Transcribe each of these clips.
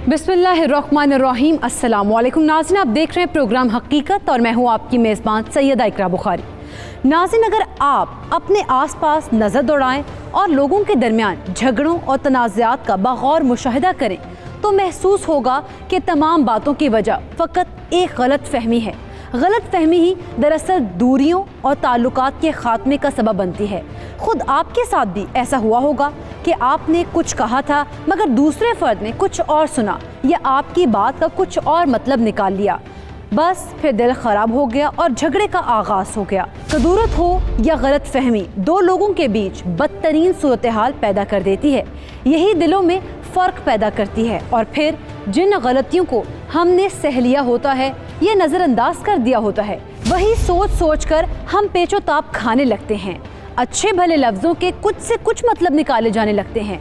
बिस्मिल्लाहिर्रहमानिर्रहीम। अस्सलाम वालेकुम नाज़रीन, आप देख रहे हैं प्रोग्राम हकीकत और मैं हूँ आपकी मेज़बान सैयदा इकरा बुखारी। नाज़रीन, अगर आप अपने आसपास नज़र दौड़ाएं और लोगों के दरमियान झगड़ों और तनाज़ात का बगौर मुशाहिदा करें तो महसूस होगा कि तमाम बातों की वजह फ़कत एक गलत फहमी है। गलत फहमी ही दरअसल दूरियों और ताल्लुकात के ख़ात्मे का सबब बनती है। ख़ुद आपके साथ भी ऐसा हुआ होगा कि आपने कुछ कहा था मगर दूसरे फ़र्द ने कुछ और सुना या आपकी बात का कुछ और मतलब निकाल लिया, बस फिर दिल ख़राब हो गया और झगड़े का आगाज़ हो गया। कदूरत हो या गलत फहमी दो लोगों के बीच बदतरीन सूरत हाल पैदा कर देती है। यही दिलों में फ़र्क पैदा करती है और फिर जिन गलतियों को हमने सह लिया होता है ये नज़रअंदाज कर दिया होता है, वही सोच सोच कर हम पेचो ताप खाने लगते हैं। अच्छे भले लफ्ज़ों के कुछ से कुछ मतलब निकाले जाने लगते हैं।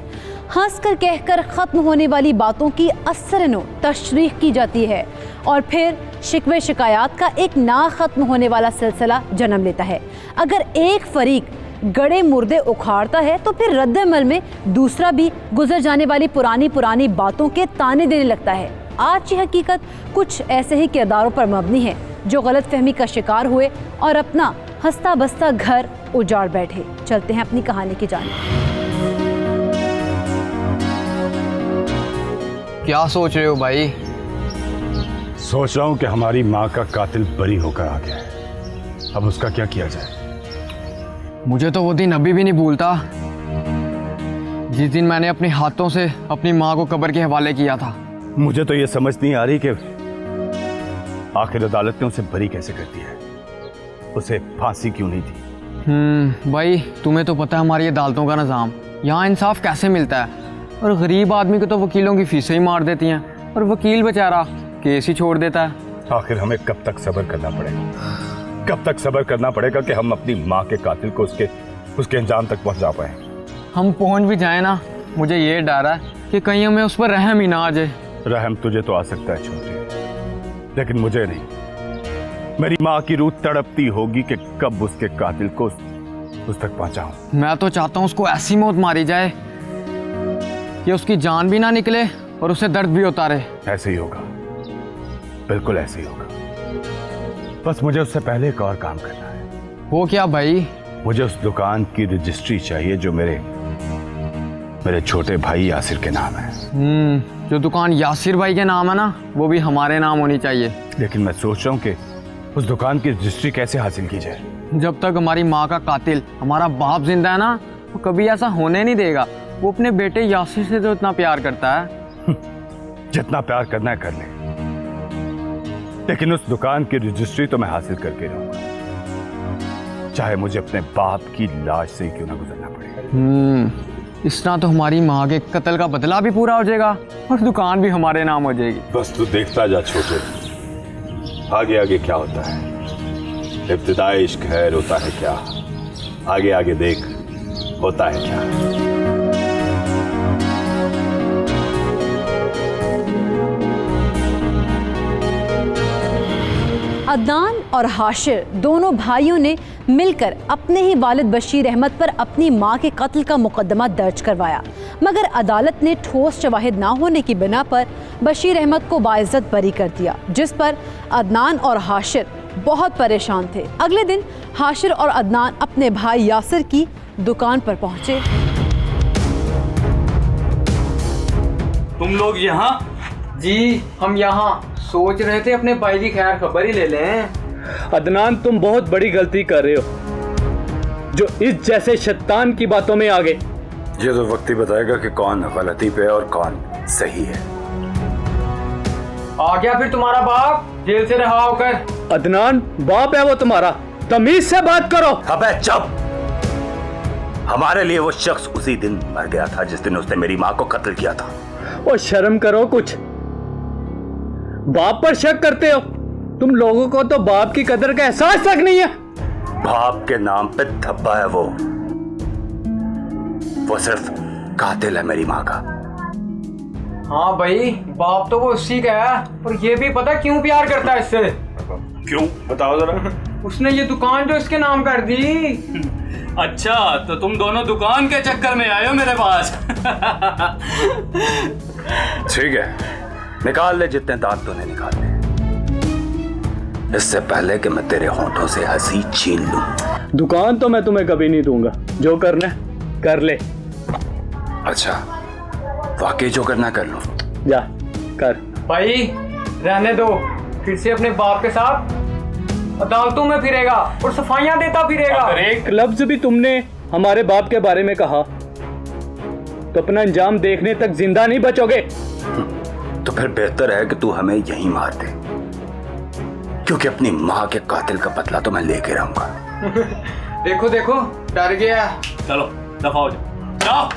हंस कर कह कर ख़त्म होने वाली बातों की असरनो तशरीह की जाती है और फिर शिकवे शिकायत का एक ना ख़त्म होने वाला सिलसिला जन्म लेता है। अगर एक फरीक गड़े मुर्दे उखाड़ता है तो फिर रद्द-ए-अमल में दूसरा भी गुजर जाने वाली पुरानी बातों के ताने देने लगता है। आज की हकीकत कुछ ऐसे ही किरदारों पर मबनी है जो गलत फहमी का शिकार हुए और अपना हंसता बसता घर उजाड़ बैठे। चलते हैं अपनी कहानी की जानिब। क्या सोच रहे हो भाई? सोच रहा हूँ कि हमारी माँ का कातिल बरी होकर आ गया है, अब उसका क्या किया जाए। मुझे तो वो दिन अभी भी नहीं भूलता जिस दिन मैंने अपने हाथों से अपनी माँ को कब्र के हवाले किया था। मुझे तो ये समझ नहीं आ रही कि आखिर अदालत ने उसे बरी कैसे कर दिया है, उसे फांसी क्यों नहीं दी। भाई तुम्हें तो पता है हमारी अदालतों का निज़ाम, यहाँ इंसाफ कैसे मिलता है। और गरीब आदमी को तो वकीलों की फीसें ही मार देती हैं और वकील बेचारा केस ही छोड़ देता है। आखिर हमें कब तक सब्र करना पड़ेगा, कब तक सब्र करना पड़ेगा कि हम अपनी माँ के कातिल को उसके अंजाम तक पहुँचा पाए। हम पहुँच भी जाए ना, मुझे ये डर है कि कहीं हमें उस पर रहम ही ना आ जाए। रहम तुझे तो आ सकता है छोटे, लेकिन मुझे नहीं। मेरी माँ की रूह तड़पती होगी कि कब उसके कातिल को उस तक पहुंचाऊं। मैं तो चाहता हूँ उसको ऐसी मौत मारी जाए कि उसकी जान भी ना निकले और उसे दर्द भी होता रहे। ऐसे ही होगा, बिल्कुल ऐसे ही होगा। बस मुझे उससे पहले एक और काम करना है। वो क्या भाई? मुझे उस दुकान की रजिस्ट्री चाहिए जो मेरे छोटे भाई यासिर के नाम है। जो दुकान यासिर भाई के नाम है ना, वो भी हमारे नाम होनी चाहिए। लेकिन मैं सोच रहा हूँ कि उस दुकान की रजिस्ट्री कैसे हासिल की जाए। जब तक हमारी माँ का कातिल हमारा बाप जिंदा है ना, वो कभी ऐसा होने नहीं देगा। वो अपने बेटे यासिर से तो इतना प्यार करता है। जितना प्यार करना है कर ले, लेकिन उस दुकान की रजिस्ट्री तो मैं हासिल करके रहूंगा, चाहे मुझे अपने बाप की लाश से ही क्यों ना गुजरना पड़े। इस तरह तो हमारी माँ के कत्ल का बदला भी पूरा हो जाएगा और दुकान भी हमारे नाम हो जाएगी। बस तू देखता जा छोटे, आगे आगे क्या होता है। इब्तिदाई इश्क है, रोता है क्या, आगे आगे देख होता है क्या। अदनान और हाशिर दोनों भाइयों ने मिलकर अपने ही वालिद बशीर अहमद पर अपनी मां के कत्ल का मुकदमा दर्ज करवाया, मगर अदालत ने ठोस शवाहिद ना होने की बिना पर बशीर अहमद को बाइज्जत बरी कर दिया, जिस पर अदनान और हाशिर बहुत परेशान थे। अगले दिन हाशिर और अदनान अपने भाई यासिर की दुकान पर पहुंचे। तुम लोग यहाँ? जी हम यहाँ सोच रहे थे अपने भाई की खैर खबर ही ले लें। अदनान, तुम बहुत बड़ी गलती कर रहे हो जो इस जैसे शैतान की बातों में आ गए। ये तो वक्त ही बताएगा कि कौन गलती पे और कौन सही है। आ गया फिर तुम्हारा बाप जेल से रहा होकर। अदनान, बाप है वो तुम्हारा, तमीज से बात करो। अबे चुप! हमारे लिए वो शख्स उसी दिन मर गया था जिस दिन उसने मेरी माँ को कत्ल किया था। ओ शर्म करो कुछ, बाप पर शक करते हो। तुम लोगों को तो बाप की कदर का एहसास तक नहीं है। बाप के नाम पे धब्बा है वो सिर्फ कातिल है मेरी माँ का। हाँ भाई, बाप तो वो उसी का है, और ये भी पता क्यों प्यार करता है इससे। क्यों बताओ जरा। उसने ये दुकान जो इसके नाम कर दी। अच्छा, तो तुम दोनों दुकान के चक्कर में आए हो मेरे पास। ठीक है, निकाल ले जितने दांत तूने निकाल ले, इससे पहले कि मैं तेरे होंठों से हंसी छीन लूं। दुकान तो मैं तुम्हें कभी नहीं दूंगा, जो करना है कर ले। अच्छा, वाकई जो करना कर लूं। जा कर। भाई रहने दो, फिर से अपने बाप के साथ अदालतों में फिरेगा और सफाइयां देता फिरेगा। अगर एक लफ्ज भी तुमने हमारे बाप के बारे में कहा तो अपना अंजाम देखने तक जिंदा नहीं बचोगे। तो फिर बेहतर है कि तू हमें यहीं मार दे, क्योंकि अपनी माँ के कातिल का बदला तो मैं लेके रहूंगा। देखो देखो डर गया। चलो दफा हो जाओ,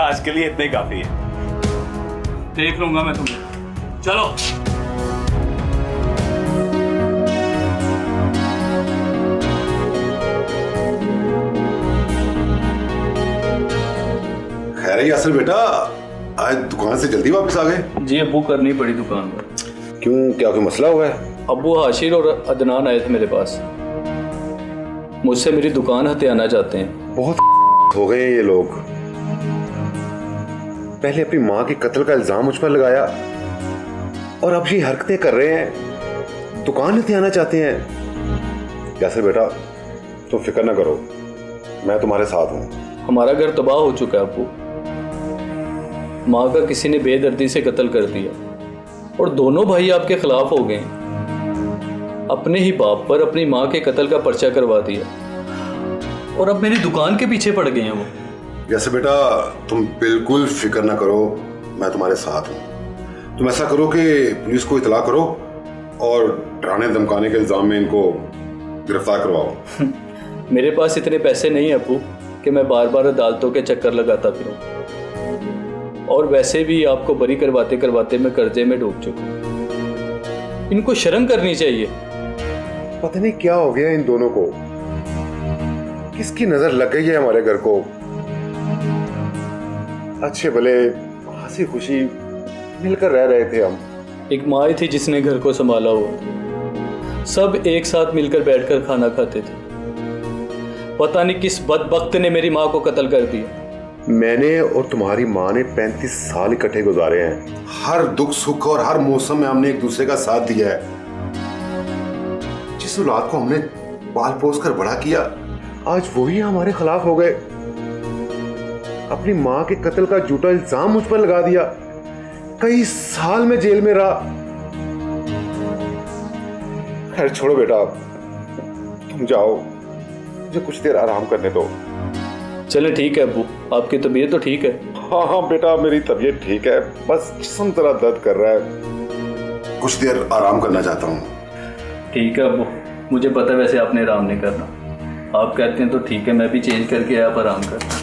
आज के लिए इतने ही काफी है। देख लूंगा मैं तुम्हें। चलो। खैर है यासिर बेटा, आज दुकान से जल्दी वापस आ गए? जी अब्बू, करनी पड़ी दुकान पर। क्यों, क्या कोई मसला हुआ है? अब्बू हाशिर और अदनान आए थे मेरे पास, मुझसे मेरी दुकान हथियाना चाहते हैं। बहुत हो गए हैं ये लोग। पहले अपनी माँ के कत्ल का इल्जाम मुझ पर लगाया और अब ये हरकतें कर रहे हैं, दुकान हथियाना चाहते हैं। यासिर बेटा, तुम फिक्र ना करो, मैं तुम्हारे साथ हूँ। हमारा घर तबाह हो चुका है अब्बू। माँ का किसी ने बेदर्दी से कत्ल कर दिया और दोनों भाई आपके खिलाफ हो गए। अपने ही बाप पर अपनी माँ के कत्ल का पर्चा करवा दिया और अब मेरी दुकान के पीछे पड़ गए हैं वो। यासिर बेटा, तुम बिल्कुल फिक्र ना करो, मैं तुम्हारे साथ हूँ। तुम ऐसा करो कि पुलिस को इतला करो और डराने धमकाने के इल्जाम में इनको गिरफ्तार करवाओ। मेरे पास इतने पैसे नहीं है अब्बू कि मैं बार बार अदालतों के चक्कर लगाता फिरूं, और वैसे भी आपको बरी करवाते करवाते मैं कर्जे में डूब चुका हूं। इनको शर्म करनी चाहिए। पता नहीं क्या हो गया इन दोनों को, किसकी नजर लग गई है हमारे घर को। अच्छे भले हंसी खुशी मिलकर रह रहे थे हम। एक माँ थी जिसने घर को संभाला हुआ, सब एक साथ मिलकर बैठकर खाना खाते थे। पता नहीं किस बदबख्त ने मेरी माँ को कत्ल कर दिया। मैंने और तुम्हारी माँ ने 35 साल इकट्ठे गुजारे हैं। हर दुख सुख और हर मौसम में हमने एक दूसरे का साथ दिया है। जिस औलाद को हमने पाल पोस कर बड़ा किया, आज वही हमारे खिलाफ हो गए। अपनी माँ के कत्ल का झूठा इल्जाम मुझ पर लगा दिया। कई साल में जेल में रहा। खैर छोड़ो बेटा, तुम जाओ, मुझे कुछ देर आराम करने दो। चले ठीक है अब्बू, आपकी तबीयत तो ठीक है? हाँ हाँ बेटा, मेरी तबीयत ठीक है, बस जिस्म जरा दर्द कर रहा है। कुछ देर आराम करना चाहता हूँ। ठीक है अब्बू, मुझे पता है वैसे आपने आराम नहीं करना। आप कहते हैं तो ठीक है, मैं भी चेंज करके आप आराम कर।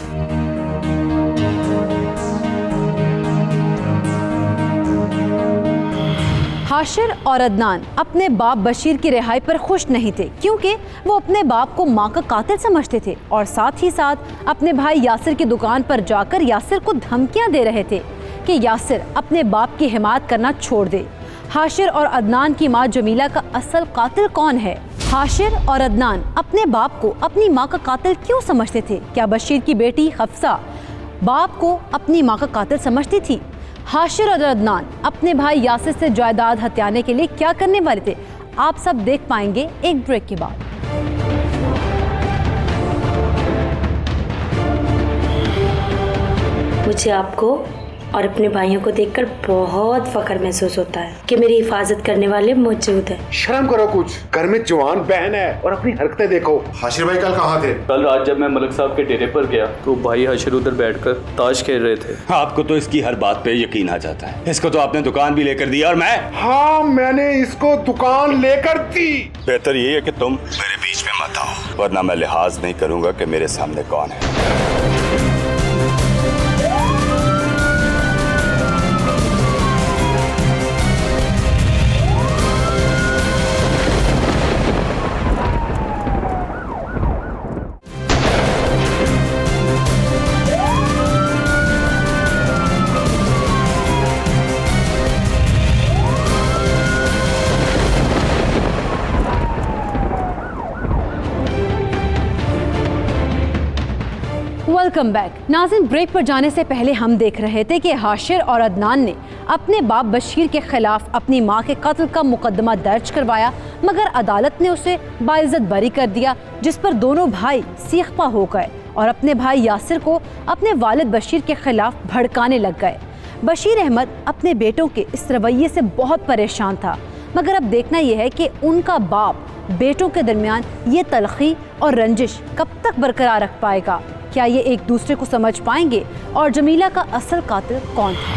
हाशिर और अदनान अपने बाप बशीर की रिहाई पर खुश नहीं थे, क्योंकि वो अपने बाप को मां का कातिल समझते थे और साथ ही साथ अपने भाई यासिर की दुकान पर जाकर यासिर को धमकियां दे रहे थे कि यासिर अपने बाप की हिमायत करना छोड़ दे। हाशिर और अदनान की मां जमीला का असल कातिल कौन है? हाशिर और अदनान अपने बाप को अपनी मां का कातिल क्यों समझते थे? क्या बशीर की बेटी हफ्सा बाप को अपनी मां का कातिल समझती थी? हाशिर और अदनान अपने भाई यासिर से जायदाद हथियाने के लिए क्या करने वाले थे? आप सब देख पाएंगे एक ब्रेक के बाद। मुझे आपको और अपने भाइयों को देखकर बहुत फख्र महसूस होता है कि मेरी हिफाजत करने वाले मौजूद हैं। शर्म करो कुछ, घर में जवान बहन है और अपनी हरकतें देखो। हाशिर भाई कल कहाँ थे? कल रात जब मैं मलिक साहब के डेरे पर गया तो भाई हाशिर उधर बैठकर ताश खेल रहे थे। आपको तो इसकी हर बात पे यकीन आ जाता है। इसको तो आपने दुकान भी लेकर दी और मैं। हाँ, मैंने इसको दुकान लेकर दी। बेहतर यही है कि तुम मेरे बीच में मत आओ, वरना मैं लिहाज नहीं करूंगा कि मेरे सामने कौन है। Welcome back. नाज़रीन, ब्रेक पर जाने से पहले हम देख रहे थे कि हाशिर और अदनान ने अपने बाप बशीर के खिलाफ अपनी मां के कत्ल का मुकदमा दर्ज करवाया, मगर अदालत ने उसे बाइज्जत बरी कर दिया, जिस पर दोनों भाई सीखपा हो गए और अपने भाई यासिर को अपने वालिद बशीर के खिलाफ भड़काने लग गए। बशीर अहमद अपने बेटों के इस रवैये से बहुत परेशान था, मगर अब देखना यह है कि उनका बाप बेटों के दरमियान ये तलखी और रंजिश कब तक बरकरार रख पाएगा। क्या ये एक दूसरे को समझ पाएंगे और जमीला का असल कातिल कौन था?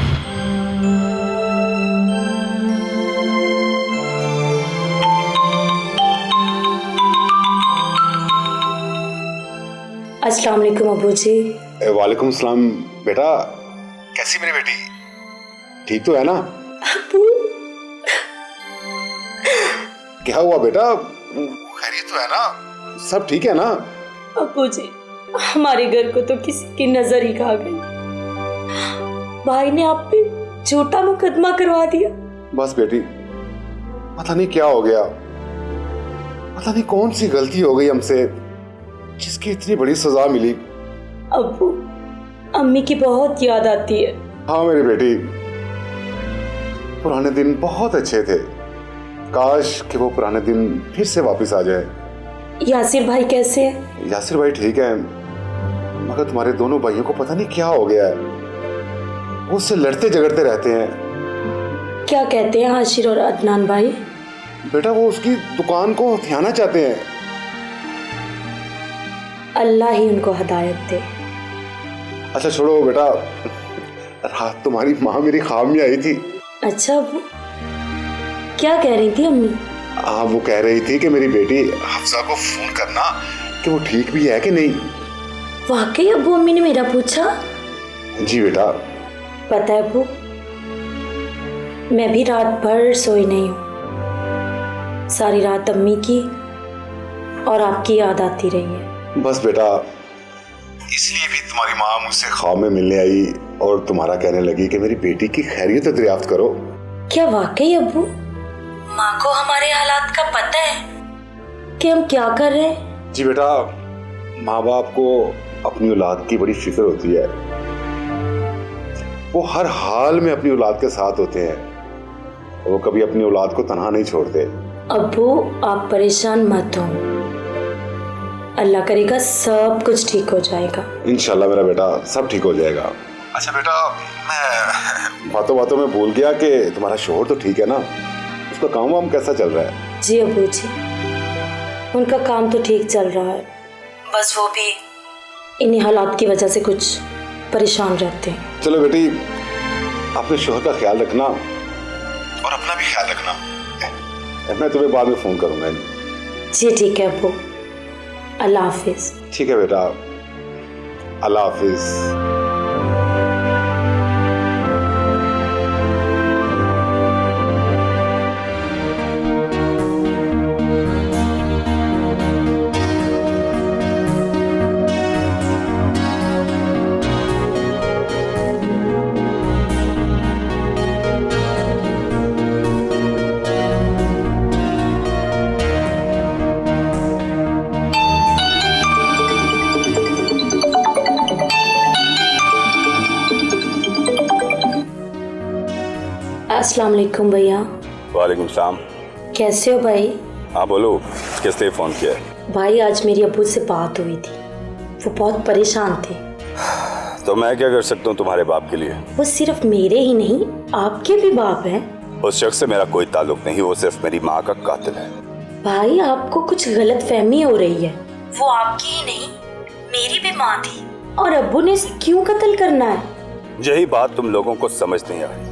अस्सलाम वालेकुम अबू जी। वालेकुम सलाम। बेटा, कैसी मेरी बेटी? ठीक तो है ना? अबू, क्या हुआ बेटा? खैरियत तो है ना? सब ठीक है ना? अबू जी, हमारे घर को तो किसी की नजर ही खा गई। भाई ने आप पे झूठा मुकदमा करवा दिया। बस बेटी, पता नहीं क्या हो गया, पता नहीं कौन सी गलती हो गई हमसे जिसकी इतनी बड़ी सजा मिली। अबू, अम्मी की बहुत याद आती है। हाँ मेरी बेटी, पुराने दिन बहुत अच्छे थे, काश कि वो पुराने दिन फिर से वापस आ जाए। यासिर भाई कैसे है? यासिर भाई ठीक है, मगर तुम्हारे दोनों भाइयों को पता नहीं क्या हो गया है, वो उससे लड़ते झगड़ते रहते हैं। क्या कहते हैं हाशिर और अदनान भाई? बेटा, वो उसकी दुकान को हथियाना चाहते हैं। अल्लाह ही उनको हिदायत दे। अच्छा छोड़ो बेटा, रात तुम्हारी माँ मेरी ख्वाब में आई थी। अच्छा अबू, क्या कह रही थी अम्मी? हाँ, वो कह रही थी कि मेरी बेटी हफ्सा को फोन करना कि वो ठीक भी है कि नहीं। वाकई अबू, अम्मी ने मेरा पूछा? जी बेटा। पता है अबू, मैं भी रात भर सोई नहीं हूँ। सारी रात अम्मी की और आपकी याद आती रही है। बस बेटा, इसलिए भी तुम्हारी माँ मुझसे ख्वाब में मिलने आई और तुम्हारा कहने लगी कि मेरी बेटी की खैरियत तो दरियाफ्त करो। क्या वाकई अबू, माँ को हमारे हालात का पता है कि हम क्या कर रहे हैं? जी बेटा, माँ बाप को अपनी औलाद की बड़ी फिक्र होती है, वो हर हाल में अपनी औलाद के साथ होते हैं, वो कभी अपनी औलाद को तन्हा नहीं छोड़ते। अबू, आप परेशान मत हो, अल्लाह करेगा सब कुछ ठीक हो जाएगा। इंशाल्लाह मेरा बेटा, सब ठीक हो जाएगा। अच्छा बेटा, मैं बातों बातों में भूल गया कि तुम्हारा शोहर तो ठीक है ना? उसका काम वाम कैसा चल रहा है? जी अबू जी, उनका काम तो ठीक चल रहा है, बस वो भी इन्हीं हालात की वजह से कुछ परेशान रहते हैं। चलो बेटी, अपने शोहर का ख्याल रखना और अपना भी ख्याल रखना। मैं तुम्हें बाद में फोन करूंगा। जी ठीक है अबू, अल्लाह हाफिज। ठीक है बेटा, अल्लाह हाफिज। अस्सलाम वालेकुम भैया। वालेकुम सलाम। कैसे हो भाई? हाँ बोलो, किस लिए फ़ोन किया है? भाई, आज मेरी अब्बू से बात हुई थी, वो बहुत परेशान थे। तो मैं क्या कर सकता हूँ तुम्हारे बाप के लिए? वो सिर्फ मेरे ही नहीं, आपके भी बाप हैं। उस शख्स से मेरा कोई ताल्लुक नहीं, वो सिर्फ मेरी माँ का कातिल है। भाई, आपको कुछ गलत फहमी हो रही है, वो आपकी ही नहीं मेरी भी माँ थी, और अब्बू ने इसे क्यों कत्ल करना है? यही बात तुम लोगों को समझ नहीं आ रही,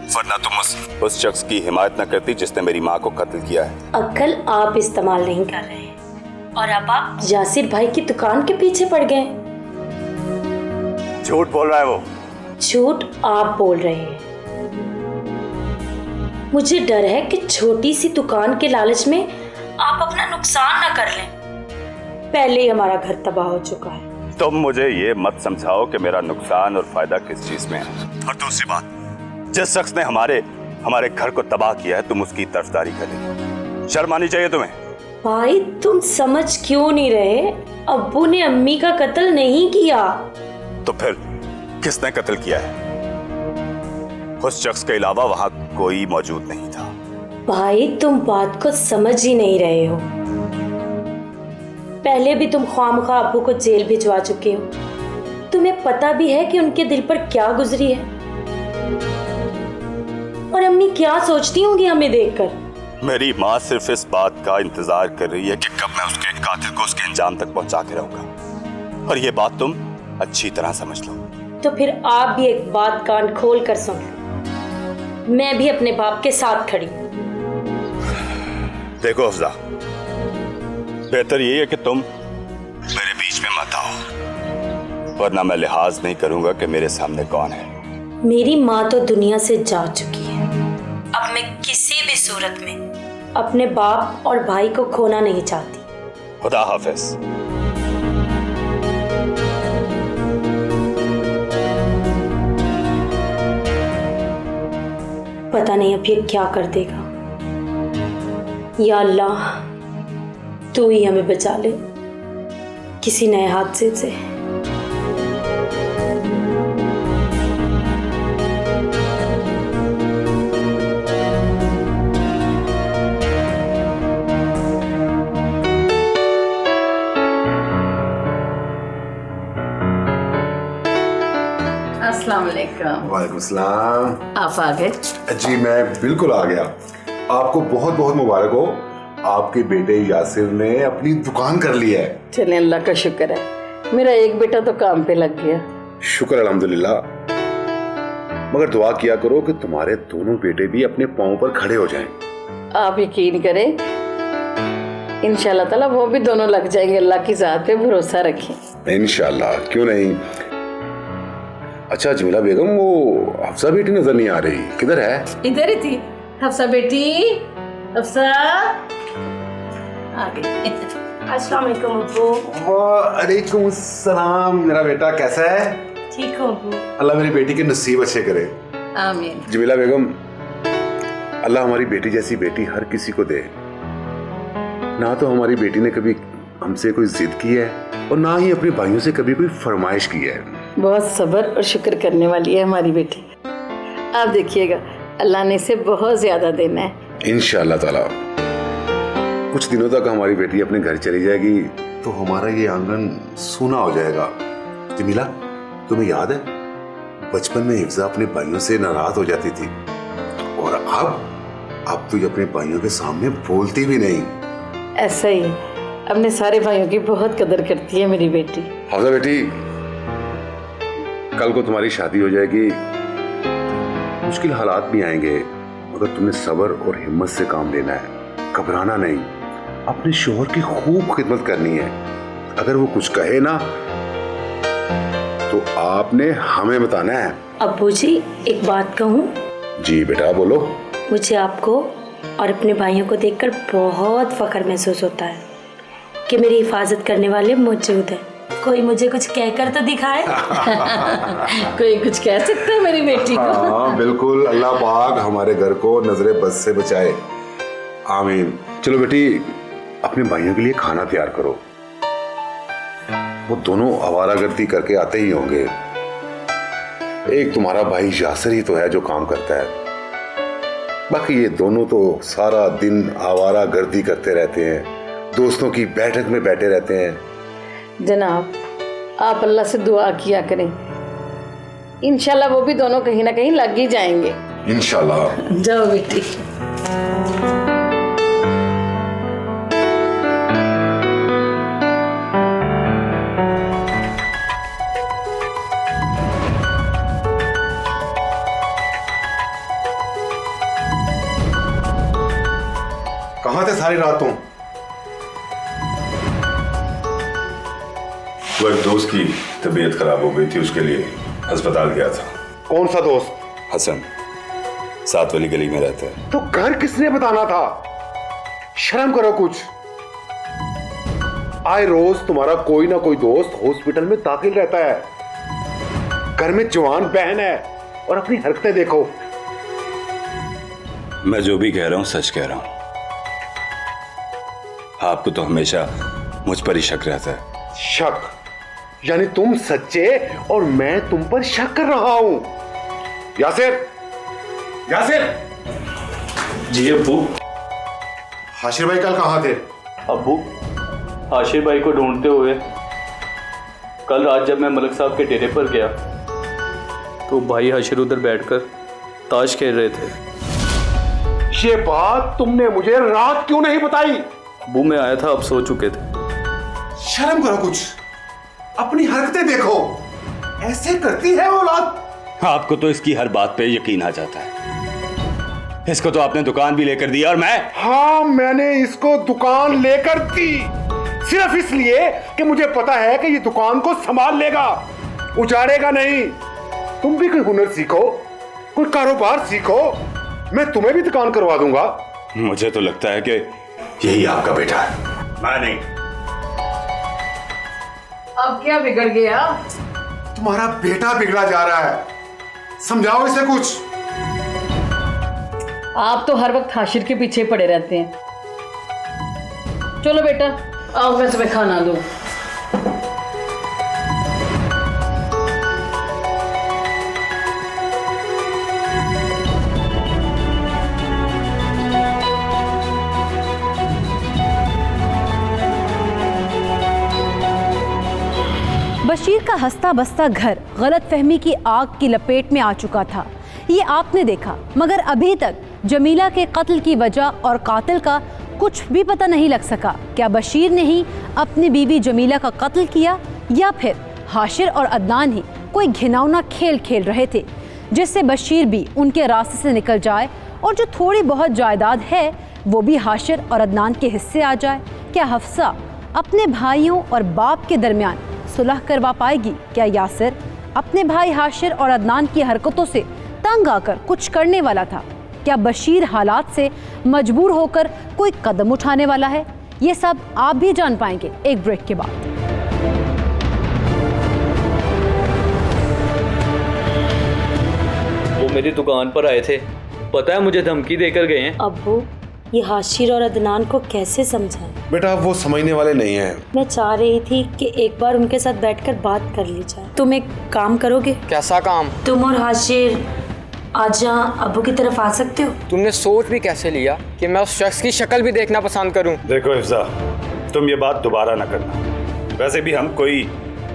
वरना तुम उस शख्स की हिमायत न करती जिसने मेरी माँ को कत्ल किया है। अक्ल आप इस्तेमाल नहीं कर रहे हैं और अब आप यासिर भाई की दुकान के पीछे पड़ गए। झूठ बोल रहा है वो। झूठ आप बोल रहे हैं। मुझे डर है कि छोटी सी दुकान के लालच में आप अपना नुकसान न कर लें। पहले ही हमारा घर तबाह हो चुका है। तुम मुझे ये मत समझाओ कि मेरा नुकसान और फायदा किस चीज में है। और दूसरी बात, जिस शख्स ने हमारे घर को तबाह किया है, तुम उसकी तरफदारी करेगी। शर्म आनी चाहिए तुम्हें। भाई तुम समझ क्यों नहीं रहे? अब्बू ने अम्मी का कत्ल नहीं किया। तो फिर किसने कत्ल किया है? उस शख्स के अलावा वहां कोई मौजूद नहीं था। भाई तुम बात को समझ ही नहीं रहे हो। पहले भी तुम ख्वामख्वाह अब्बू को जेल भिजवा चुके हो। तुम्हें पता भी है कि उनके दिल पर क्या गुजरी है और अम्मी क्या सोचती होंगी हमें देखकर। मेरी माँ सिर्फ इस बात का इंतजार कर रही है कि कब मैं उसके कातिल को उसके अंजाम तक पहुंचा के रहूंगा, और ये बात तुम अच्छी तरह समझ लो। तो फिर आप भी एक बात कान खोल कर सुन लो, मैं भी अपने बाप के साथ खड़ी हूं। देखो अफजा, बेहतर यही है कि तुम मेरे बीच में मत आओ, वरना मैं लिहाज नहीं करूंगा कि मेरे सामने कौन है। मेरी माँ तो दुनिया से जा चुकी है। अब मैं किसी भी सूरत में अपने बाप और भाई को खोना नहीं चाहती। खुदा हाफिज। पता नहीं अब ये क्या कर देगा। या अल्लाह, तू ही हमें बचा ले किसी नए हादसे से। अस्सलाम वालेकुम। वालेकुम सलाम। आप आ गए? जी मैं बिल्कुल आ गया। आपको बहुत बहुत मुबारक हो, आपके बेटे यासिर ने अपनी दुकान कर ली है। चले, अल्लाह का शुक्र है। मेरा एक बेटा तो काम पे लग गया। शुक्र अल्हम्दुलिल्लाह। मगर दुआ किया करो कि तुम्हारे दोनों बेटे भी अपने पांव पर खड़े हो जाएं। आप यकीन करें, इंशाल्लाह ताला वो भी दोनों लग जाएंगे। अल्लाह की जात पे भरोसा रखें। इंशाल्लाह, क्यों नहीं। अच्छा जमीला बेगम, वो हफ्सा बेटी नजर नहीं आ रही, किधर है? इधर ही थी हफ्सा बेटी। हफ्सा आ गई। अस्सलाम वालेकुम अब्बू। वालेकुम सलाम। मेरा बेटा कैसा है? ठीक हो अब्बू? अल्लाह मेरी बेटी के नसीब अच्छे करे। आमीन। जमीला बेगम, अल्लाह हमारी बेटी जैसी बेटी हर किसी को दे। ना तो हमारी बेटी ने कभी हमसे कोई जिद की है और ना ही अपने भाइयों से कभी कोई फरमाइश की है। बहुत सब्र और शुक्र करने वाली है हमारी बेटी। आप देखिएगा, अल्लाह ने इसे बहुत ज्यादा देना है। इंशाअल्लाह ताला। कुछ दिनों तक हमारी बेटी अपने घर चली जाएगी तो हमारा ये आंगन सूना हो जाएगा। जमीला, तुम्हें याद है बचपन में हिफ्जा अपने भाइयों से नाराज हो जाती थी, और अब तो ये अपने भाइयों के सामने बोलती भी नहीं। ऐसा ही, अपने सारे भाइयों की बहुत कदर करती है मेरी बेटी। हफ्जा बेटी, कल को तुम्हारी शादी हो जाएगी, मुश्किल हालात भी आएंगे, मगर तुम्हें सब्र और हिम्मत से काम लेना है, घबराना नहीं। अपने शोहर की खूब खिदमत करनी है। अगर वो कुछ कहे ना तो आपने हमें बताना है। अब्बू जी, एक बात कहूँ? जी बेटा बोलो। मुझे आपको और अपने भाइयों को देखकर बहुत फख्र महसूस होता है कि मेरी हिफाजत करने वाले मौजूद हैं। कोई मुझे कुछ कहकर तो दिखाए। कोई कुछ कह सकता है मेरी बेटी को? हाँ बिल्कुल, अल्लाह पाक हमारे घर को नजरे बद से बचाए। आमीन। चलो बेटी, अपने भाइयों के लिए खाना तैयार करो। वो दोनों आवारागर्दी करके आते ही होंगे। एक तुम्हारा भाई यासिर ही तो है जो काम करता है, बाकी ये दोनों तो सारा दिन आवारागर्दी करते रहते हैं, दोस्तों की बैठक में बैठे रहते हैं। जनाब, आप अल्लाह से दुआ किया करें, इंशाल्लाह वो भी दोनों कहीं ना कहीं लग ही जाएंगे। इंशाल्लाह। जाओ बेटी। कहाँ थे सारी रात तुम? वो एक दोस्त की तबीयत खराब हो गई थी, उसके लिए अस्पताल गया था। कौन सा दोस्त? हसन, साथ वाली गली में रहता है। तो घर किसने बताना था? शर्म करो कुछ। आए रोज तुम्हारा कोई ना कोई दोस्त हॉस्पिटल में दाखिल रहता है। घर में जवान बहन है और अपनी हरकतें देखो। मैं जो भी कह रहा हूं सच कह रहा हूं। आपको तो हमेशा मुझ पर ही शक रहता है। शक? यानी तुम सच्चे और मैं तुम पर शक कर रहा हूं। यासिर, यासिर। जी अब्बू। हाशिर भाई कल कहाँ थे? अब्बू, हाशिर भाई को ढूंढते हुए कल रात जब मैं मलिक साहब के डेरे पर गया तो भाई हाशिर उधर बैठकर ताश खेल रहे थे। ये बात तुमने मुझे रात क्यों नहीं बताई? अब्बू मैं आया था, अब सो चुके थे। शर्म करो कुछ, अपनी हरकतें देखो। ऐसे करती है औलाद। आपको तो इसकी हर बात पे यकीन आ जाता है। इसको तो आपने दुकान भी लेकर दिया और मैं। हाँ, मैंने इसको दुकान लेकर दी सिर्फ इसलिए कि मुझे पता है कि ये दुकान को संभाल लेगा, उजाड़ेगा नहीं। तुम भी कोई हुनर सीखो, कोई कारोबार सीखो, मैं तुम्हें भी दुकान करवा दूंगा। मुझे तो लगता है कि यही आपका बेटा है, मैं नहीं। अब क्या बिगड़ गया? तुम्हारा बेटा बिगड़ा जा रहा है, समझाओ इसे कुछ। आप तो हर वक्त हाशिर के पीछे पड़े रहते हैं। चलो बेटा, आओ मैं तुम्हें खाना दूं। बशीर का हंसता बसता घर गलतफहमी की आग की लपेट में आ चुका था। ये आपने देखा, मगर अभी तक जमीला के कत्ल की वजह और कातिल का कुछ भी पता नहीं लग सका। क्या बशीर ने ही अपनी बीवी जमीला का कत्ल किया या फिर हाशिर और अदनान ही कोई घिनौना खेल खेल रहे थे जिससे बशीर भी उनके रास्ते से निकल जाए और जो थोड़ी बहुत जायदाद है वो भी हाशिर और अदनान के हिस्से आ जाए। क्या हफ्सा अपने भाइयों और बाप के दरमियान सुलह करवा पाएगी? क्या यासिर अपने भाई हाशिर और अदनान की हरकतों से तंग आकर कुछ करने वाला था? क्या बशीर हालात से मजबूर होकर कोई कदम उठाने वाला है? ये सब आप भी जान पाएंगे एक ब्रेक के बाद। वो मेरी दुकान पर आए थे, पता है मुझे धमकी देकर गए हैं। अब्बू, ये हाशिर और अदनान को कैसे समझाएं? बेटा वो समझने वाले नहीं हैं। मैं चाह रही थी कि एक बार उनके साथ बैठकर बात कर ली जाए। तुम एक काम करोगे? कैसा काम? तुम और हाशिर आज यहाँ अब्बू की तरफ आ सकते हो? तुमने सोच भी कैसे लिया कि मैं उस शख्स की शक्ल भी देखना पसंद करूं? देखो हिफ्जा, तुम ये बात दोबारा ना करना। वैसे भी हम कोई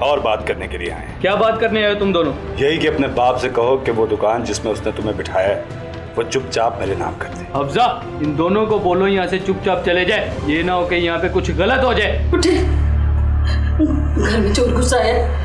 और बात करने के लिए आए हैं। क्या बात करने आए हो तुम दोनों? यही कि अपने बाप से कहो कि वो दुकान जिसमें उसने तुम्हें बिठाया है वो चुपचाप मेरे नाम कर दे। हफ्जा, इन दोनों को बोलो यहाँ से चुपचाप चले जाए। ये ना हो कि यहाँ पे कुछ गलत हो जाए। उठे, घर में चोर घुसा है।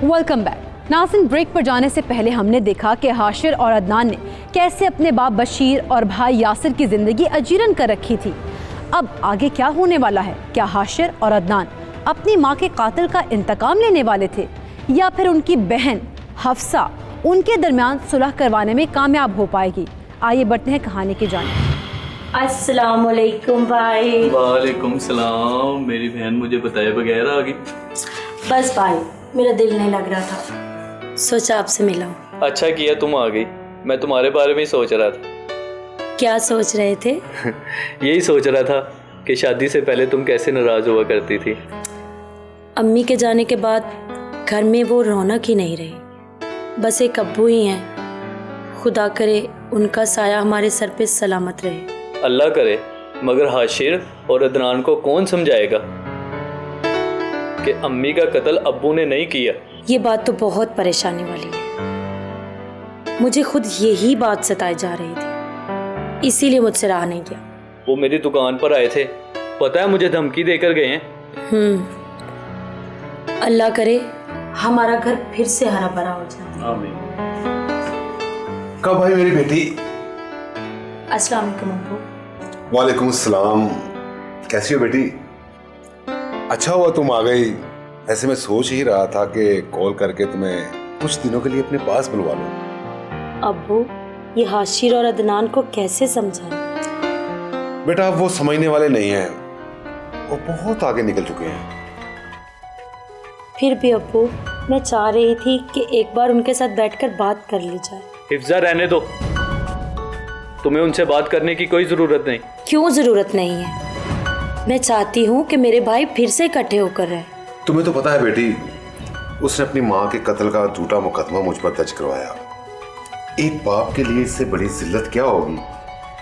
Welcome back. नाज़रीन, ब्रेक पर जाने से पहले हमने देखा कि हाशिर और अदनान ने कैसे अपने बाप बशीर और भाई यासिर की ज़िंदगी अजीरन कर रखी थी। अब आगे क्या होने वाला है? क्या हाशिर और अदनान अपनी माँ के कातिल का इंतकाम लेने वाले थे या फिर उनकी बहन हफ्सा उनके दरमियान सुलह करवाने में कामयाब हो पाएगी? आइए बढ़ते हैं कहानी की जानिब। अस्सलाम वालेकुम भाई। वालेकुम सलाम। मेरी बहन मुझे बताए बगैर आ गई। बस भाई, मेरा दिल नहीं लग रहा था, सोचा आपसे मिलाऊं। अच्छा किया तुम आ गई, मैं तुम्हारे बारे में ही सोच रहा था। क्या सोच रहे थे? यही सोच रहा था कि शादी से पहले तुम कैसे नाराज हुआ करती थी। अम्मी के जाने के बाद घर में वो रौनक ही नहीं रही, बस एक अब्बू ही हैं। खुदा करे उनका साया हमारे सर पे सलामत रहे। अल्लाह करे, मगर हाशिर और अदनान को कौन समझाएगा कि अम्मी का कत्ल अब्बू ने नहीं किया? ये बात तो बहुत परेशानी वाली है। मुझे खुद यही बात सताई जा रही थी, इसीलिए मुझसे रहा नहीं गया। वो मेरी दुकान पर आए थे, पता है मुझे धमकी देकर गए हैं। अल्लाह करे हमारा घर फिर से हरा भरा हो जाए। आमीन। कब आई मेरी बेटी? अस्सलाम वालेकुम अब्बू। वालेकुम अस्सलाम। कैसी हो बेटी? अच्छा हुआ तुम आ गई। ऐसे मैं सोच ही रहा था कि कॉल करके तुम्हें कुछ दिनों के लिए अपने पास बुलवा लूं। अब्बू, ये हाशिर और अदनान को कैसे समझाएं? बेटा अब वो समझने वाले नहीं हैं, वो बहुत आगे निकल चुके हैं। फिर भी अब्बू, मैं चाह रही थी कि एक बार उनके साथ बैठकर बात कर ली जाए। हिफ्जा रहने दो, तुम्हें उनसे बात करने की कोई ज़रूरत नहीं। क्यों ज़रूरत नहीं है? मैं चाहती हूँ कि मेरे भाई फिर से इकट्ठे होकर रहें। तुम्हें तो पता है बेटी, उसने अपनी माँ के कत्ल का झूठा मुकदमा मुझ पर दर्ज करवाया। एक बाप के लिए इससे बड़ी जिल्लत क्या होगी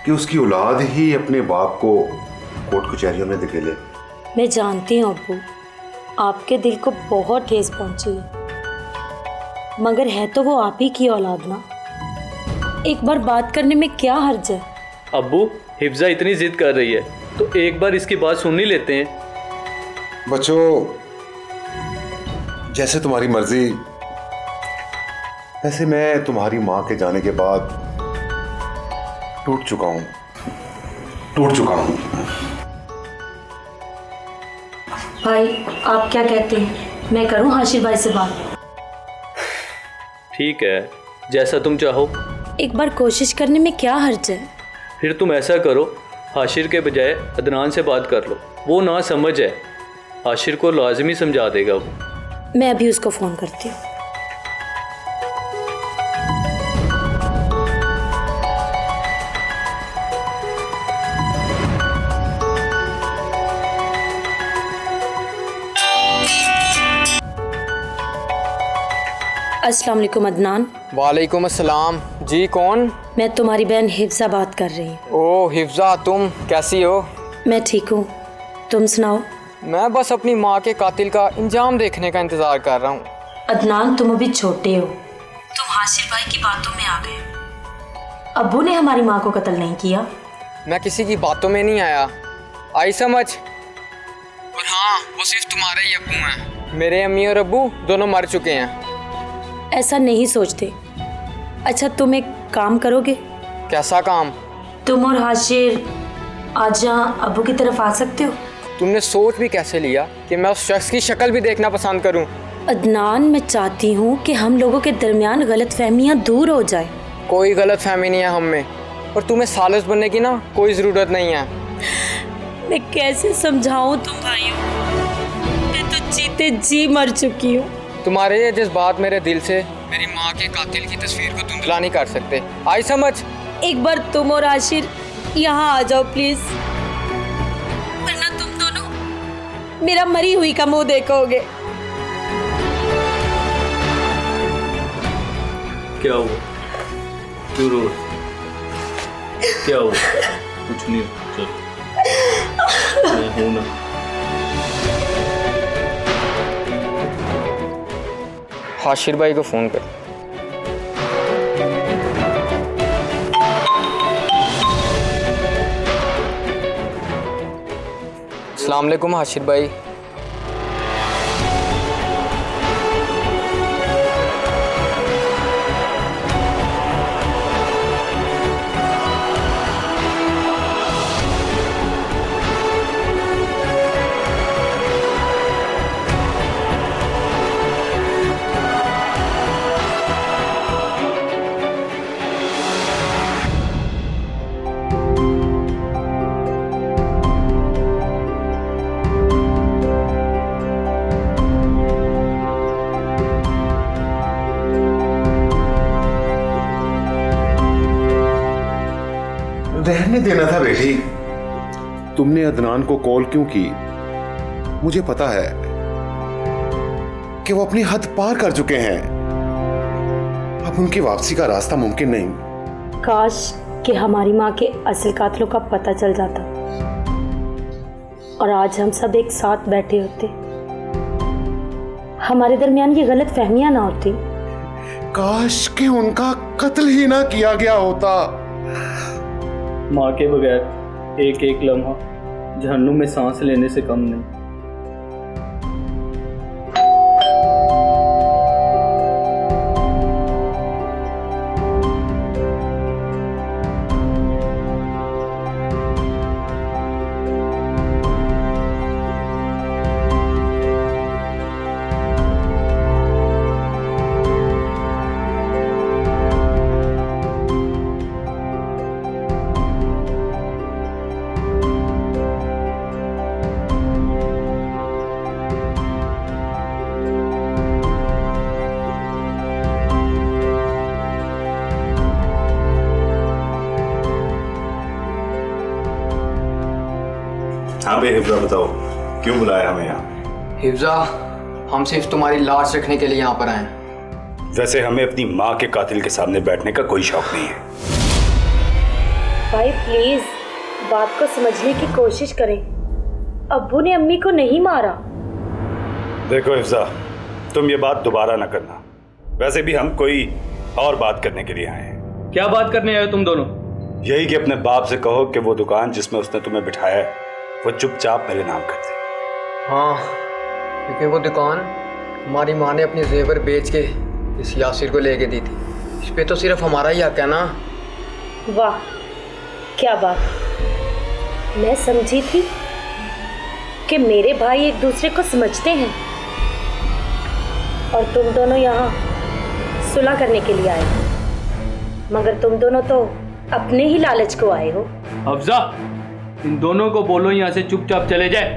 कि उसकी औलाद ही अपने बाप को कोर्ट कचहरियों में धकेले। मैं जानती हूँ अब्बू, आपके दिल को बहुत ठेस पहुंची है, मगर है तो वो आप ही की औलाद ना। एक बार बात करने में क्या हर्ज है? अब्बू, हिफ्जा इतनी जिद कर रही है तो एक बार इसकी बात सुन ही लेते हैं। बच्चों, जैसे तुम्हारी मर्जी। वैसे मैं तुम्हारी माँ के जाने के बाद टूट चुका हूँ। भाई, आप क्या कहते हैं? मैं करूँ हाशिर भाई से बात? ठीक है, जैसा तुम चाहो। एक बार कोशिश करने में क्या हर्ज है? फिर तुम ऐसा करो, हाशिर के बजाय अदनान से बात कर लो। वो ना समझ है, हाशिर को लाजमी समझा देगा वो। मैं अभी उसको फ़ोन करती हूँ। अस्सलाम वालेकुम अदनान। वालेकुम अस्सलाम। जी कौन? मैं तुम्हारी बहन हिफ्जा बात कर रही हूँ। ओ हिफ्जा, तुम कैसी हो? मैं ठीक हूँ, तुम सुनाओ। मैं बस अपनी माँ के कातिल का इंजाम देखने का इंतज़ार कर रहा हूँ। अदनान, तुम अभी छोटे हो, तुम हाशिर भाई की बातों में आ गए। अब्बू ने हमारी माँ को कत्ल नहीं किया। मैं किसी की बातों में नहीं आया, आई समझ। और हाँ, वो सिर्फ तुम्हारे ही अब्बू हैं। मेरे अम्मी और अब्बू दोनों मर चुके हैं। ऐसा नहीं सोचते। अच्छा, तुम एक काम करोगे? कैसा काम? तुम और हाशिर आज यहाँ अब्बू की तरफ आ सकते हो? तुमने सोच भी कैसे लिया कि मैं उस शख्स की शक्ल भी देखना पसंद करूं? अदनान, मैं चाहती हूँ कि हम लोगों के दरमियान गलत फहमियाँ दूर हो जाए। कोई गलत फहमी नहीं है हम में, और तुम्हें सालिस बनने की ना कोई ज़रूरत नहीं है। मैं कैसे समझाऊँ तुम भाइयों, मैं तो जीते जी मर चुकी हूँ। तुम्हारे ये जज्बात मेरे दिल से मेरी माँ के कातिल की तस्वीर को धुंधला नहीं कर सकते, आई समझ। एक बार तुम और आशिर यहाँ आ जाओ प्लीज, वरना तुम दोनों मेरा मरी हुई का मुंह देखोगे। क्या हुआ? क्यों रो? क्या हुआ? कुछ नहीं, चल मैं हूं ना। हाशिर भाई को फ़ोन कर। अस्सलाम वालेकुम हाशिर भाई। रहने देना था बेटी। तुमने अदनान को कॉल क्यों की? मुझे पता है कि वो अपनी हद पार कर चुके हैं। अब उनकी वापसी का रास्ता मुमकिन नहीं। काश कि हमारी माँ के असल कातिलों का पता चल जाता और आज हम सब एक साथ बैठे होते, हमारे दरमियान ये गलत फहमियां ना होती। काश कि उनका कत्ल ही ना किया गया होता। माँ के बगैर एक एक लम्हा जहन्नुम में सांस लेने से कम नहीं। जनाब हिफ्जा, बताओ क्यों बुलाया हमें यहाँ? हिफ्जा, हम सिर्फ तुम्हारी लाश रखने के लिए यहाँ पर आए हैं। वैसे हमें अपनी माँ के कातिल के सामने बैठने का कोई शौक नहीं है। भाई प्लीज बात को समझने की कोशिश करें। अब्बू ने अम्मी को नहीं मारा। देखो हिफ्जा, तुम ये बात दोबारा ना करना। वैसे भी हम कोई और बात करने के लिए आए हैं। क्या बात करने आए हो तुम दोनों? यही कि अपने बाप से कहो कि वो दुकान जिसमें उसने तुम्हें बिठाया है वो चुपचाप मेरे नाम कर दे। हाँ, क्योंकि वो दुकान हमारी माँ ने अपनी जेवर बेच के इस यासिर को लेके दी थी। इस पे तो सिर्फ हमारा ही हक है ना। वाह क्या बात। मैं समझी थी कि मेरे भाई एक दूसरे को समझते हैं और तुम दोनों यहाँ सुलह करने के लिए आए हो, मगर तुम दोनों तो अपने ही लालच को आए हो। अफजा, इन दोनों को बोलो यहाँ से चुपचाप चले जाए।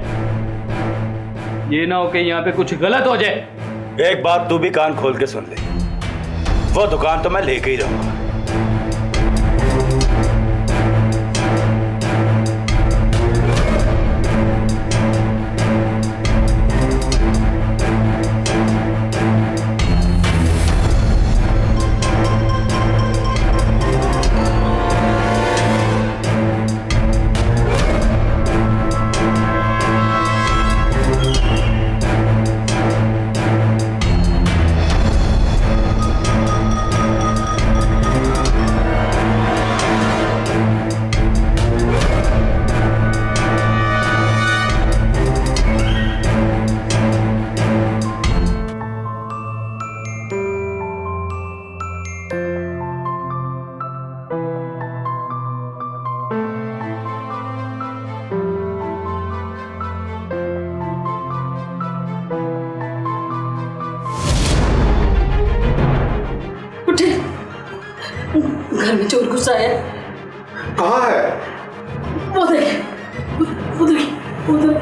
ये ना हो कि यहाँ पे कुछ गलत हो जाए। एक बात तू भी कान खोल के सुन ले, वो दुकान तो मैं लेके ही रहूंगा। घर में चोर घुसा है। कहाँ है? वो देख, उधर।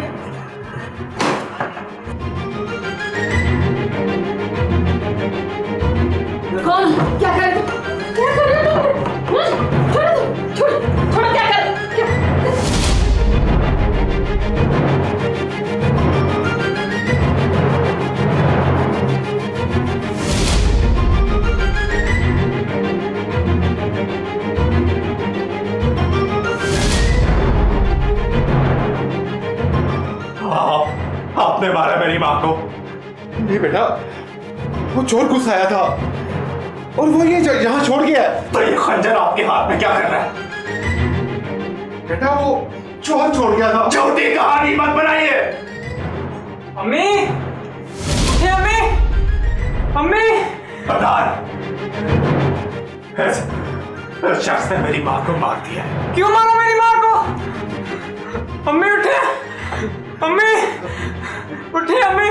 कौन? क्या कर रहे हो? क्या कर रहे हो? छोड़ो, क्या कर रहे हो? आपने मारा मेरी माँ को? नहीं बेटा, वो चोर घुस आया था और वो ये यहाँ छोड़ गया है। तो ये खंजर आपके हाथ में क्या कर रहा है? बेटा वो चोर छोड़ गया था। झूठी कहानी मत बनाइए। अम्मी, अम्मी, अम्मी। प्रधान, इस शख्स ने मेरी माँ को मार दिया। क्यों मारा मेरी माँ को? अम्मी उठे, अम्मी उठे, अम्मी।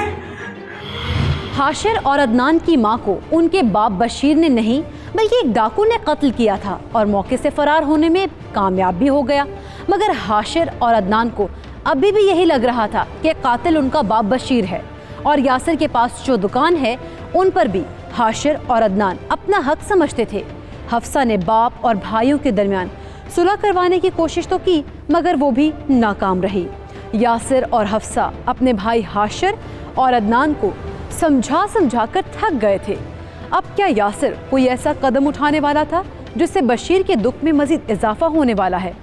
हाशिर और अदनान की मां को उनके बाप बशीर ने नहीं बल्कि एक डाकू ने कत्ल किया था और मौके से फरार होने में कामयाब भी हो गया। मगर हाशिर और अदनान को अभी भी यही लग रहा था कि कातिल उनका बाप बशीर है और यासिर के पास जो दुकान है उन पर भी हाशिर और अदनान अपना हक समझते थे। हफ्सा ने बाप और भाइयों के दरमियान सुलह करवाने की कोशिश तो की मगर वो भी नाकाम रही। यासिर और हफ्सा अपने भाई हाशिर और अदनान को समझा कर थक गए थे। अब क्या यासिर कोई ऐसा कदम उठाने वाला था जिससे बशीर के दुख में मजीद इजाफा होने वाला है?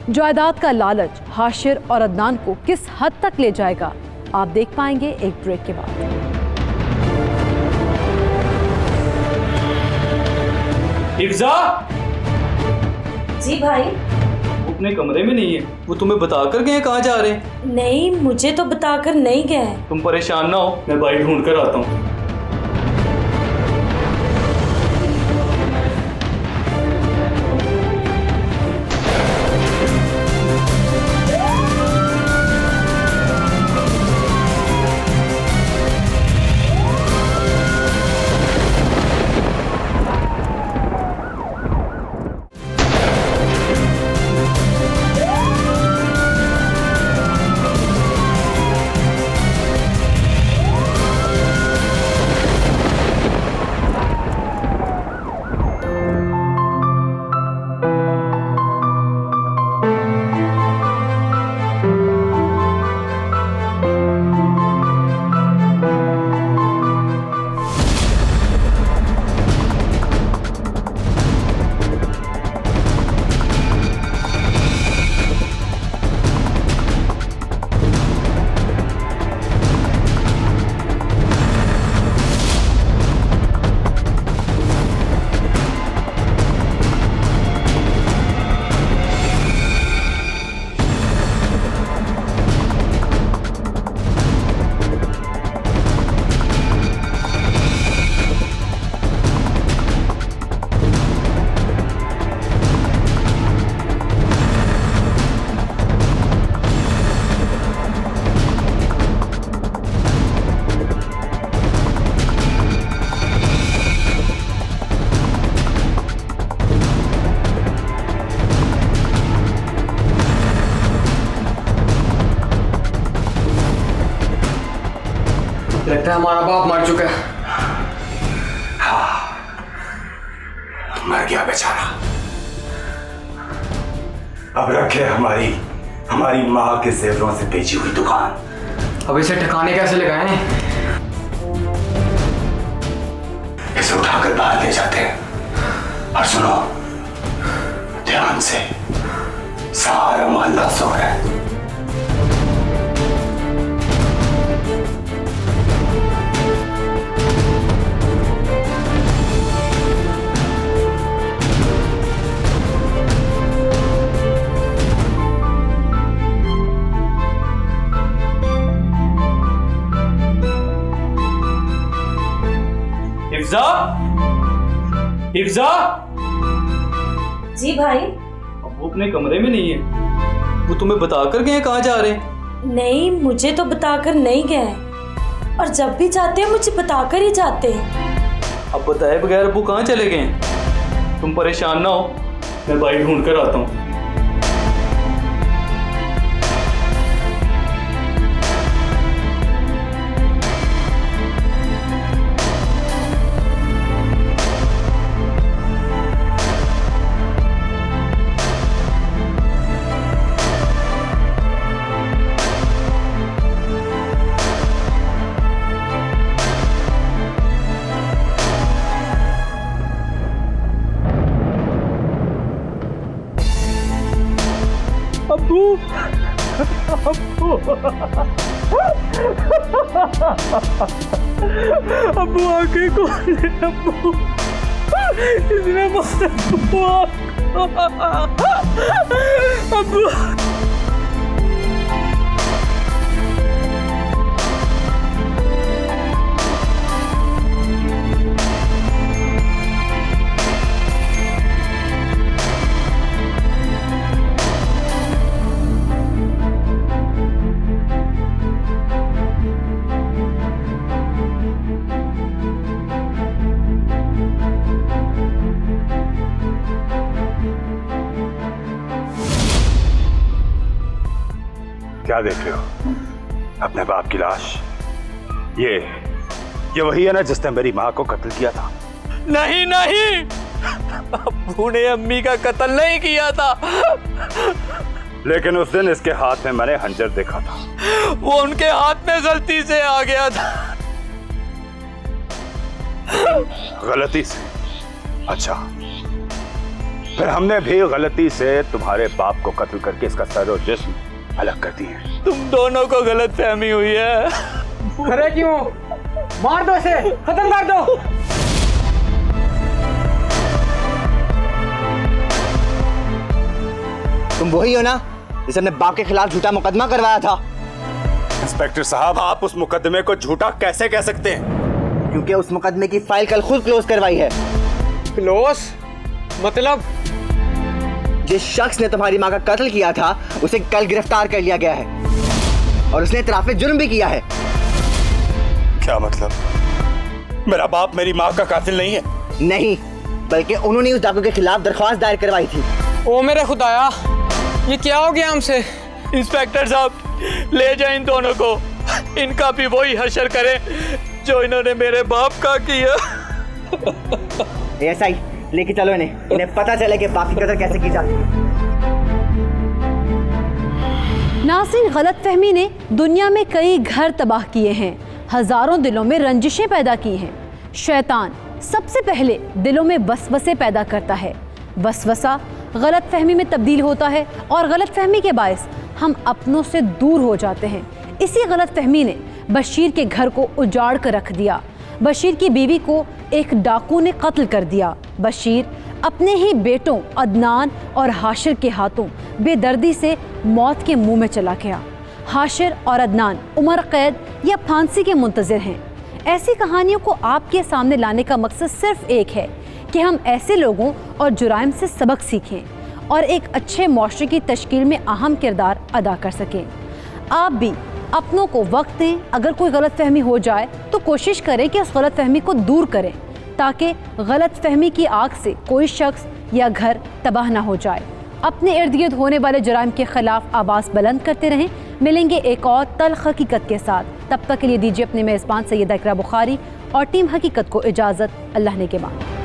जायदाद का लालच हाशिर और अदनान को किस हद तक ले जाएगा, आप देख पाएंगे एक ब्रेक के बाद। हिफ्जा, जी भाई। अपने कमरे में नहीं है, वो तुम्हें बता कर गए कहाँ जा रहे हैं? नहीं, मुझे तो बताकर नहीं गए। तुम परेशान ना हो, मैं भाई ढूंढ कर आता हूँ। है हमारा बाप मर चुका है। मर गया बेचारा। अब रखे हमारी माँ के जेवरों से बेची हुई दुकान। अब इसे ठिकाने कैसे लगाएं? इसे उठाकर बाहर ले जाते हैं। और सुनो, ध्यान से, सारा मोहल्ला सो रहा है। हिफ्जा, जी भाई। अब वो अपने कमरे में नहीं है। वो तुम्हें बता कर गए कहाँ जा रहे हैं? नहीं, मुझे तो बताकर नहीं गए, और जब भी जाते हैं मुझे बताकर ही जाते हैं। अब बताए बगैर वो कहाँ चले गए? तुम परेशान ना हो, मैं भाई ढूंढ कर आता हूँ। अब्बू आके कौन है? अब्बू इसने अब्बू क्या देख रहे हो? अपने बाप की लाश। ये वही है ना जिसने मेरी माँ को कत्ल किया था? नहीं नहीं, अब्बू ने अम्मी का कत्ल नहीं किया था। लेकिन उस दिन इसके हाथ में मैंने हंजर देखा था। वो उनके हाथ में गलती से आ गया था। गलती से? अच्छा, फिर हमने भी गलती से तुम्हारे बाप को कत्ल करके इसका सर और जिस्म अलग कर दिए। तुम दोनों को गलत फहमी हुई है। खरे क्यों? मार दो इसे, खत्म कर दो। तुम वही हो ना जिसने अपने बाप के खिलाफ झूठा मुकदमा करवाया था? इंस्पेक्टर साहब, आप उस मुकदमे को झूठा कैसे कह सकते हैं? क्योंकि उस मुकदमे की फाइल कल खुद क्लोज करवाई है। क्लोज मतलब? जिस शख्स ने तुम्हारी माँ का कत्ल किया था उसे कल गिरफ्तार कर लिया गया है, और उसने इतराफ़े जुर्म भी किया है। क्या मतलब? मेरा बाप मेरी माँ का कातिल नहीं है? नहीं, बल्कि उन्होंने उस डाकू के खिलाफ दरख्वास्त दायर करवाई थी। ओ मेरे खुदाया, ये क्या हो गया हमसे? इंस्पेक्टर साहब, ले जाए इन दोनों को। इनका भी वही हशर करे जो इन्होंने मेरे बाप का किया। ऐसा ही लेके चलो इन्हें पता चले कि बाप की कदर कैसे की जाती है। नाज़रीन, गलतफहमी ने दुनिया में कई घर तबाह किए हैं, हजारों दिलों में रंजिशें पैदा की हैं। शैतान सबसे पहले दिलों में वसवसे पैदा करता है। वसवसा गलतफहमी में तब्दील होता है और गलतफहमी के बायस हम अपनों से दूर हो जाते हैं। इसी गलतफहमी ने बशीर के घर को उजाड़ कर रख दिया। बशीर की बीवी को एक डाकू ने कत्ल कर दिया। बशीर अपने ही बेटों अदनान और हाशिर के हाथों बेदर्दी से मौत के मुंह में चला गया। हाशिर और अदनान उम्र कैद या फांसी के मुंतज़िर हैं। ऐसी कहानियों को आपके सामने लाने का मकसद सिर्फ एक है कि हम ऐसे लोगों और जुराइम से सबक सीखें और एक अच्छे मुआशरे की तश्कील में अहम किरदार अदा कर सकें। आप भी अपनों को वक्त दें। अगर कोई गलतफहमी हो जाए तो कोशिश करें कि उस गलतफहमी को दूर करें, ताकि गलतफहमी की आग से कोई शख्स या घर तबाह ना हो जाए। अपने इर्द गिर्द होने वाले जुराइम के खिलाफ आवाज़ बुलंद करते रहें। मिलेंगे एक और तल्ख हकीकत के साथ। तब तक के लिए दीजिए अपने मेज़बान सैयदा इकरा बुखारी और टीम हकीकत को इजाज़त। अल्लाह ने के बाद।